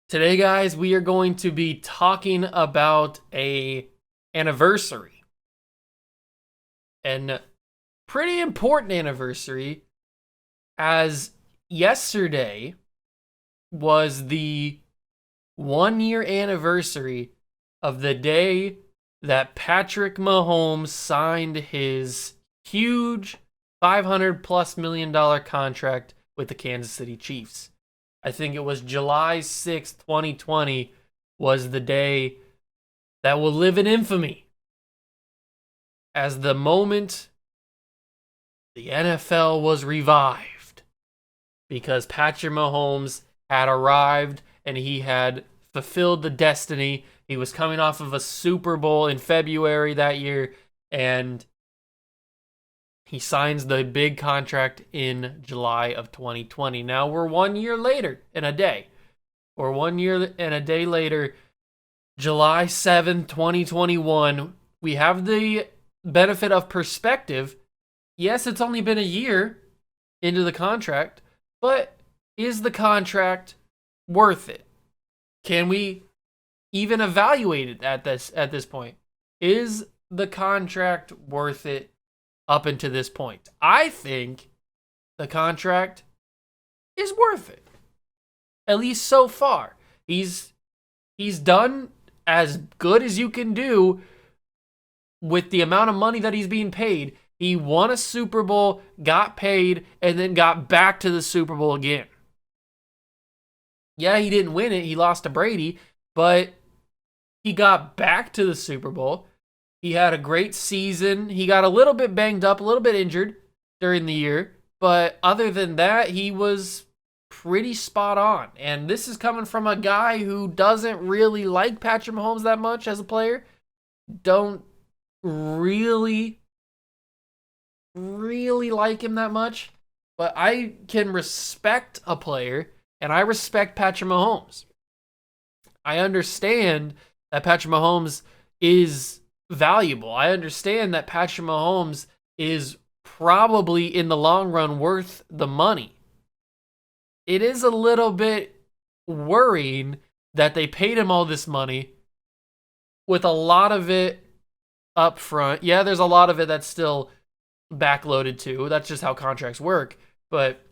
Today, guys, we are going to be talking about a anniversary. And pretty important anniversary, as yesterday was the 1-year anniversary of the day that Patrick Mahomes signed his huge $500+ million contract with the Kansas City Chiefs. I think it was July 6th, 2020 was the day that will live in infamy as the moment the NFL was revived, because Patrick Mahomes had arrived and he had fulfilled the destiny. He was coming off of a Super Bowl in February that year, and he signs the big contract in July of 2020. Now we're 1 year later in a day. Or 1 year and a day later, July 7th, 2021. We have the benefit of perspective. Yes, it's only been a year into the contract, but is the contract worth it? Can we even evaluate it at this point? Is the contract worth it up until this point? I think the contract is worth it. At least so far. He's done as good as you can do with the amount of money that he's being paid. He won a Super Bowl, got paid, and then got back to the Super Bowl again. Yeah, he didn't win it. He lost to Brady, but he got back to the Super Bowl. He had a great season. He got a little bit banged up, a little bit injured during the year. But other than that, he was pretty spot on. And this is coming from a guy who doesn't really like Patrick Mahomes that much as a player. Don't really like him that much. But I can respect a player, and I respect Patrick Mahomes. I understand that Patrick Mahomes is valuable. I understand that Patrick Mahomes is probably in the long run worth the money. It is a little bit worrying that they paid him all this money with a lot of it up front. Yeah, there's a lot of it that's still backloaded too. That's just how contracts work. But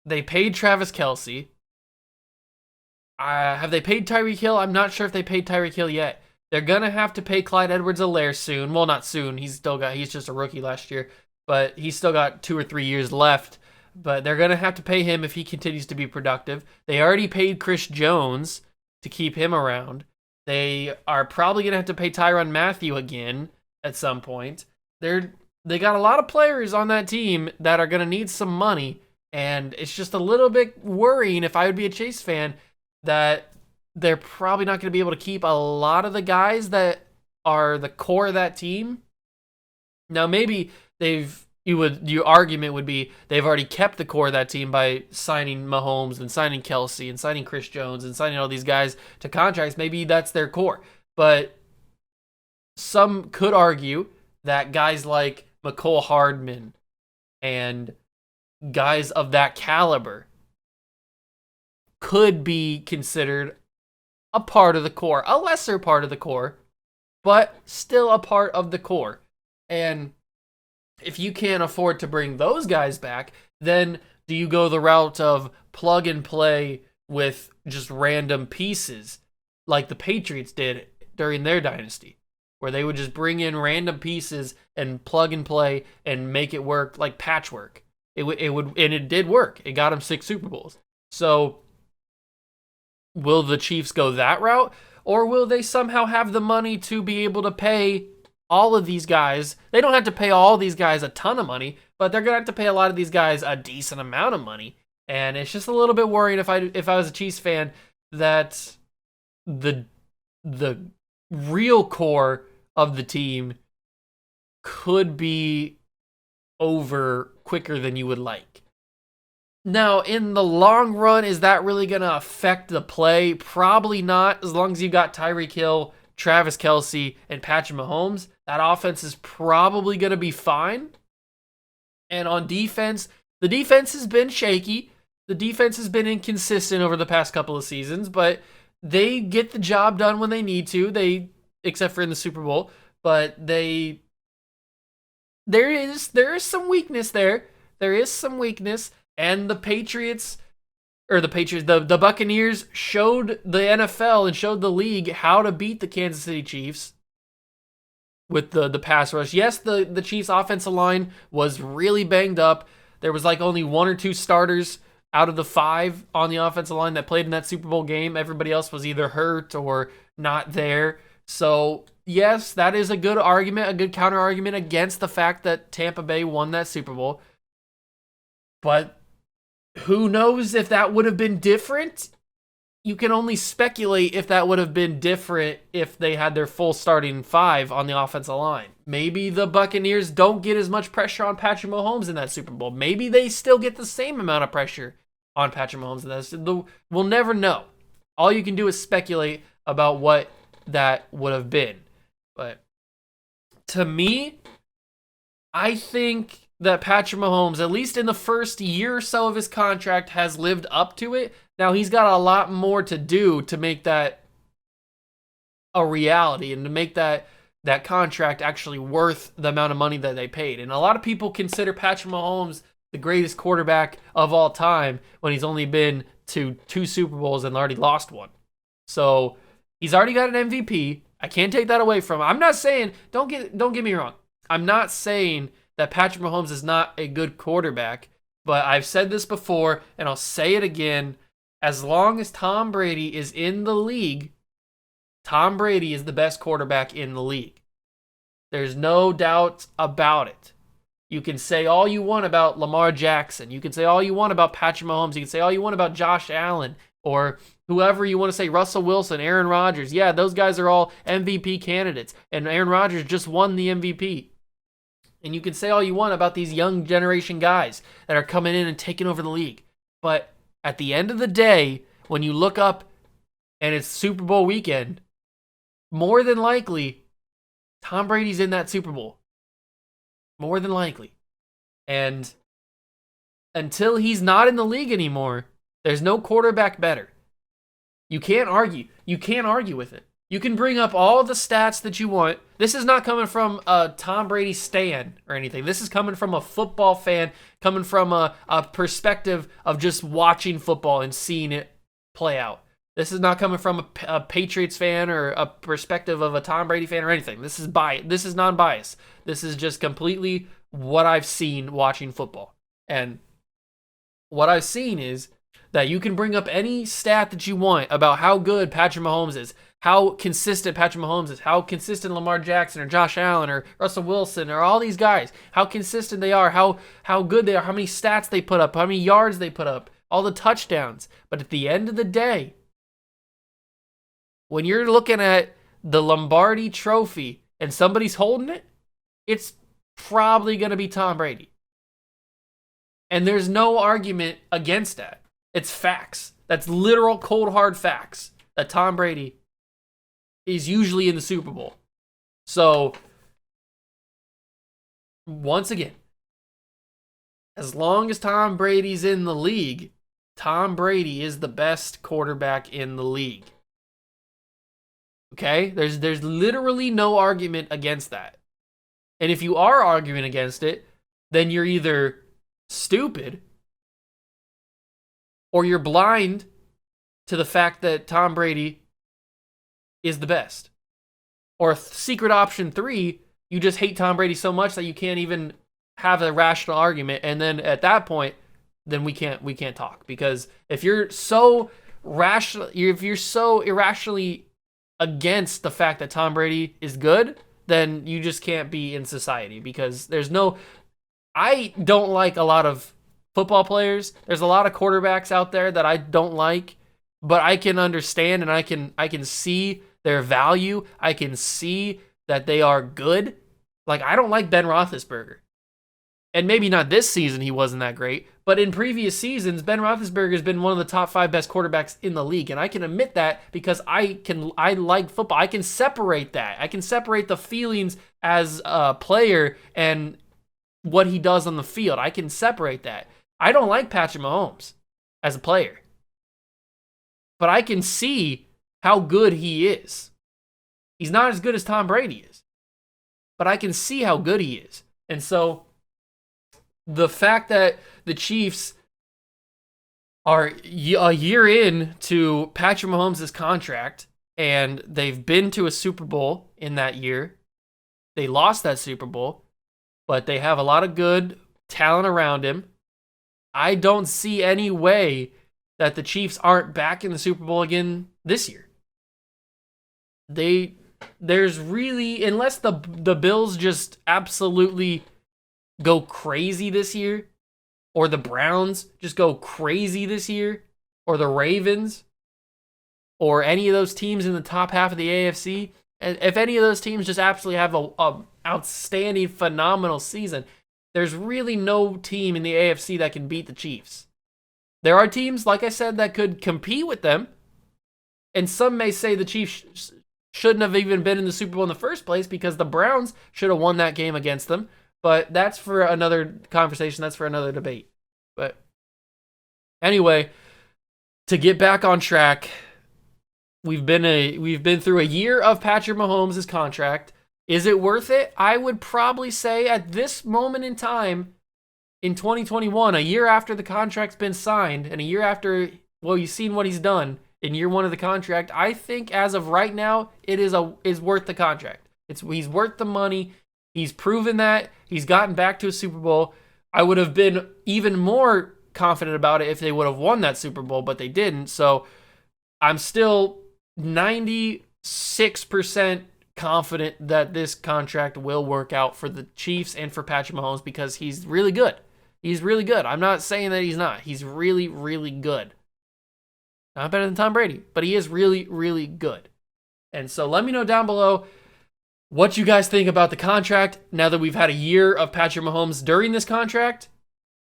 they paid Travis Kelce. Have they paid Tyreek Hill? I'm not sure if they paid Tyreek Hill yet. They're going to have to pay Clyde Edwards-Helaire soon. Well, not soon. He's just a rookie last year. But he's still got 2 or 3 years left. But they're going to have to pay him if he continues to be productive. They already paid Chris Jones to keep him around. They are probably going to have to pay Tyrann Mathieu again at some point. They got a lot of players on that team that are going to need some money. And it's just a little bit worrying, if I would be a Chase fan, that they're probably not going to be able to keep a lot of the guys that are the core of that team. Now, maybe your argument would be they've already kept the core of that team by signing Mahomes and signing Kelce and signing Chris Jones and signing all these guys to contracts. Maybe that's their core. But some could argue that guys like Mecole Hardman and guys of that caliber could be considered a part of the core, a lesser part of the core, but still a part of the core. And if you can't afford to bring those guys back, then do you go the route of plug and play with just random pieces like the Patriots did during their dynasty, where they would just bring in random pieces and plug and play and make it work like patchwork? It did work. It got them 6 Super Bowls. So will the Chiefs go that route, or will they somehow have the money to be able to pay all of these guys? They don't have to pay all these guys a ton of money, but they're going to have to pay a lot of these guys a decent amount of money. And it's just a little bit worrying if I was a Chiefs fan that the real core of the team could be over quicker than you would like. Now, in the long run, is that really going to affect the play? Probably not, as long as you got Tyreek Hill, Travis Kelce, and Patrick Mahomes, that offense is probably going to be fine. And on defense, the defense has been shaky. The defense has been inconsistent over the past couple of seasons, but they get the job done when they need to. Except for in the Super Bowl, but there is some weakness there. There is some weakness, and the Buccaneers showed the NFL and showed the league how to beat the Kansas City Chiefs with the pass rush. Yes, the Chiefs' offensive line was really banged up. There was like only 1 or 2 starters out of the 5 on the offensive line that played in that Super Bowl game. Everybody else was either hurt or not there. So, yes, that is a good argument, a good counter argument against the fact that Tampa Bay won that Super Bowl. But who knows if that would have been different? You can only speculate if that would have been different if they had their full starting 5 on the offensive line. Maybe the Buccaneers don't get as much pressure on Patrick Mahomes in that Super Bowl. Maybe they still get the same amount of pressure on Patrick Mahomes in that. We'll never know. All you can do is speculate about what that would have been. But to me, I think that Patrick Mahomes, at least in the first year or so of his contract, has lived up to it. Now, he's got a lot more to do to make that a reality and to make that contract actually worth the amount of money that they paid. And a lot of people consider Patrick Mahomes the greatest quarterback of all time when he's only been to 2 Super Bowls and already lost one. So he's already got an MVP. I can't take that away from him. I'm not saying, don't get me wrong. I'm not saying that Patrick Mahomes is not a good quarterback, but I've said this before and I'll say it again. As long as Tom Brady is in the league, Tom Brady is the best quarterback in the league. There's no doubt about it. You can say all you want about Lamar Jackson. You can say all you want about Patrick Mahomes. You can say all you want about Josh Allen or whoever you want to say, Russell Wilson, Aaron Rodgers. Yeah, those guys are all MVP candidates. And Aaron Rodgers just won the MVP. And you can say all you want about these young generation guys that are coming in and taking over the league. But at the end of the day, when you look up and it's Super Bowl weekend, more than likely, Tom Brady's in that Super Bowl. More than likely. And until he's not in the league anymore, there's no quarterback better. You can't argue. You can't argue with it. You can bring up all the stats that you want. This is not coming from a Tom Brady stan or anything. This is coming from a football fan, coming from a perspective of just watching football and seeing it play out. This is not coming from a Patriots fan or a perspective of a Tom Brady fan or anything. This is This is non-biased. This is just completely what I've seen watching football. And what I've seen is that you can bring up any stat that you want about how good Patrick Mahomes is, how consistent Patrick Mahomes is, how consistent Lamar Jackson or Josh Allen or Russell Wilson or all these guys, how consistent they are, how good they are, how many stats they put up, how many yards they put up, all the touchdowns. But at the end of the day, when you're looking at the Lombardi Trophy and somebody's holding it, it's probably going to be Tom Brady. And there's no argument against that. It's facts. That's literal cold hard facts that Tom Brady is usually in the Super Bowl. So, once again, as long as Tom Brady's in the league, Tom Brady is the best quarterback in the league. Okay? There's literally no argument against that. And if you are arguing against it, then you're either stupid or you're blind to the fact that Tom Brady is the best. Or secret option 3, you just hate Tom Brady so much that you can't even have a rational argument. And then at that point, then we can't talk. Because if you're so rational, if you're so irrationally against the fact that Tom Brady is good, then you just can't be in society. Because I don't like a lot of football players. There's a lot of quarterbacks out there that I don't like, but I can understand and I can see their value. I can see that they are good. Like, I don't like Ben Roethlisberger. And maybe not this season he wasn't that great, But in previous seasons, Ben Roethlisberger has been one of the top 5 best quarterbacks in the league, and I can admit that because I like football. I can separate that. I can separate the feelings as a player and what he does on the field. I can separate that. I don't like Patrick Mahomes as a player, but I can see how good he is. He's not as good as Tom Brady is, but I can see how good he is. And so the fact that the Chiefs are a year in to Patrick Mahomes' contract and they've been to a Super Bowl in that year, they lost that Super Bowl, but they have a lot of good talent around him. I don't see any way that the Chiefs aren't back in the Super Bowl again this year. There's really, unless the Bills just absolutely go crazy this year, or the Browns just go crazy this year, or the Ravens, or any of those teams in the top half of the AFC, if any of those teams just absolutely have a outstanding, phenomenal season, there's really no team in the AFC that can beat the Chiefs. There are teams, like I said, that could compete with them, and some may say the Chiefs shouldn't have even been in the Super Bowl in the first place because the Browns should have won that game against them. But that's for another conversation. That's for another debate. But anyway, to get back on track, we've been through a year of Patrick Mahomes' contract. Is it worth it? I would probably say at this moment in time, in 2021, a year after the contract's been signed, and a year after, well, you've seen what he's done in year 1 of the contract, I think as of right now, it is worth the contract. He's worth the money. He's proven that. He's gotten back to a Super Bowl. I would have been even more confident about it if they would have won that Super Bowl, but they didn't. So I'm still 96% confident that this contract will work out for the Chiefs and for Patrick Mahomes because he's really good. He's really good. I'm not saying that he's not. He's really, really good. Not better than Tom Brady, but he is really, really good. And so let me know down below what you guys think about the contract now that we've had a year of Patrick Mahomes during this contract.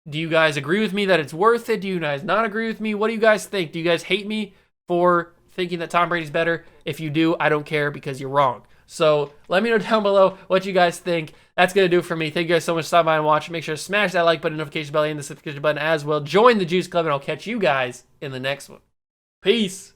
Do you guys agree with me that it's worth it? Do you guys not agree with me? What do you guys think? Do you guys hate me for thinking that Tom Brady's better? If you do, I don't care because you're wrong. So let me know down below what you guys think. That's going to do it for me. Thank you guys so much for stopping by and watching. Make sure to smash that like button, notification bell, and the subscription button as well. Join the Juice Club, and I'll catch you guys in the next one. Peace.